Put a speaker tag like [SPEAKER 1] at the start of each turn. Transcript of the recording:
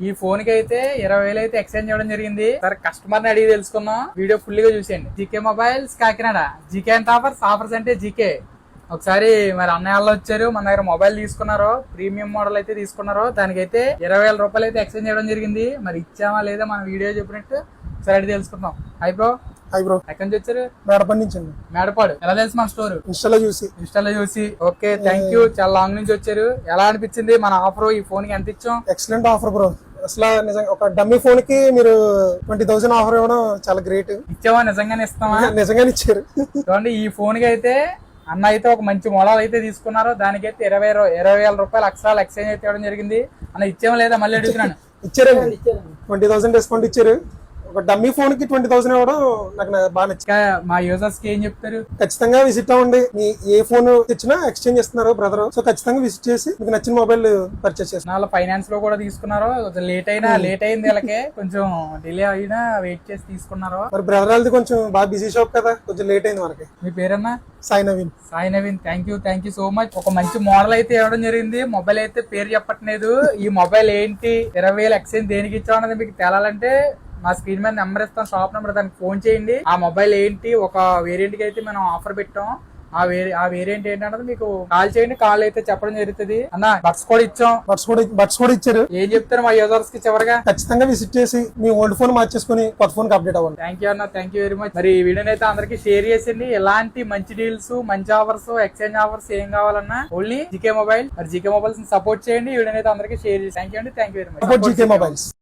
[SPEAKER 1] ఈ ఫోన్ కి అయితే 20,000 అయితే ఎక్స్చేంజ్ చేయడం జరిగింది. సరే కస్టమర్ ని అడిగి తెలుసుకుందాం. వీడియో ఫుల్ గా చూసేయండి. GK mobiles Kakinada. GK and offers అంటే జీకే. ఒకసారి మరి అన్నయ్య వాళ్ళు వచ్చారు, మన దగ్గర మొబైల్ తీసుకున్నారు, ప్రీమియం మోడల్ అయితే తీసుకున్నారు. దానికైతే 20,000 రూపాయలు అయితే ఎక్స్చేంజ్ చేయడం జరిగింది. మరి ఇచ్చామా లేదా మన వీడియో చెప్పినట్టు ఒకసారి అడిగి తెలుసుకుందాం. Hi bro. ఎక్కడి నుంచి వచ్చారు?
[SPEAKER 2] మేడపాడు నుంచి అండి.
[SPEAKER 1] మేడపాడు. ఎలా తెలుసు మన స్టోర్? ఇన్స్టాలో చూసి. Okay, thank you. చాలా లాంగ్ నుంచి వచ్చారు. ఎలా అనిపించింది మన ఆఫర్? ఈ ఫోన్ కి ఎంత ఇచ్చాం?
[SPEAKER 2] Excellent offer bro. అసలు నిజంగా ఒక డమ్మీ ఫోన్ కి మీరు 20,000 ఆఫర్ ఇవ్వడం చాలా గ్రేట్.
[SPEAKER 1] ఇచ్చావా? నిజంగానే ఇస్తామా?
[SPEAKER 2] నిజంగానే ఇచ్చారు.
[SPEAKER 1] చూడండి, ఈ ఫోన్ కి అయితే అన్న అయితే ఒక మంచి మోడల్ అయితే తీసుకున్నారు. దానికైతే 20,000 రూపాయలు అక్షరాలు ఎక్స్చేంజ్ అయితే ఇవ్వడం జరిగింది. అన్న ఇచ్చామా లేదా మళ్ళీ అడుగుతున్నాను.
[SPEAKER 2] ఇచ్చారండి. 20,000 డిస్కౌంట్ ఇచ్చారు. ఒక డమ్మీ ఫోన్ కి 20,000 ఇవ్వడం నాకు బాగా నచ్చింది.
[SPEAKER 1] మా యూజర్స్ కి ఏం చెప్తారు?
[SPEAKER 2] ఖచ్చితంగా విజిట్ అవ్వండి. మీ ఏ ఫోన్ తెచ్చినా ఎక్స్చేంజ్ ఇస్తున్నారు బ్రదర్. సో ఖచ్చితంగా విజిట్ చేసి మీకు నచ్చిన మొబైల్ పర్చేస్ చేస్తారు.
[SPEAKER 1] వాళ్ళ ఫైనాన్స్ లో కూడా తీసుకున్నారు. లేట్ అయింది వీళ్ళకి, కొంచెం డిలే అయినా వెయిట్ చేసి తీసుకున్నారు.
[SPEAKER 2] మరి బ్రదర్ వాళ్ళది కొంచెం బాగా బిజీ షాప్ కదా, కొంచెం లేట్ అయింది మనకి.
[SPEAKER 1] మీ పేరన్నా?
[SPEAKER 2] Sai Naveen.
[SPEAKER 1] Thank you so much. ఒక మంచి మోడల్ అయితే ఇవ్వడం జరిగింది. మొబైల్ అయితే పేరు చెప్పట్లేదు. ఈ మొబైల్ ఏంటి, 20,000 ఎక్స్చేంజ్ దేనికి ఇచ్చాం అన్నది మీకు తేలాలంటే మా స్క్రీన్ మీద నెంబర్ ఇస్తాం, షాప్ నెంబర్, దానికి ఫోన్ చేయండి. ఆ మొబైల్ ఏంటి, ఒక వేరియంట్ కి అయితే మనం ఆఫర్ పెట్టాం. ఆ వేరియంట్ ఏంటన్నది మీకు కాల్ చేయండి. కాల్ అయితే చెప్పడం జరుగుతుంది. అన్న బడ్స్ కూడా ఇచ్చాం.
[SPEAKER 2] బడ్స్ కూడా ఇచ్చారు.
[SPEAKER 1] ఏం చెప్తారు మా యూజర్స్ కి చివరిగా?
[SPEAKER 2] ఖచ్చితంగా విజిట్ చేసి మీ ఓల్డ్ ఫోన్ మార్చేసుకుని కొత్త ఫోన్ కి అప్డేట్ అవ్వండి.
[SPEAKER 1] థ్యాంక్ యూ అన్న, థ్యాంక్ యూ వెరీ మచ్. మరి ఈ వీడియోని అయితే అందరికి షేర్ చేసింది. ఎలాంటి మంచి డీల్స్, మంచి ఆఫర్స్, ఎక్స్చేంజ్ ఆఫర్స్ ఏం కావాలన్నా ఓన్లీ జీకే మొబైల్. మరి జీకే మొబైల్స్ సపోర్ట్ చేయండి. ఈ వీడియోని అయితే అందరికి షేర్ చేసి thank you very much.
[SPEAKER 2] GK mobiles.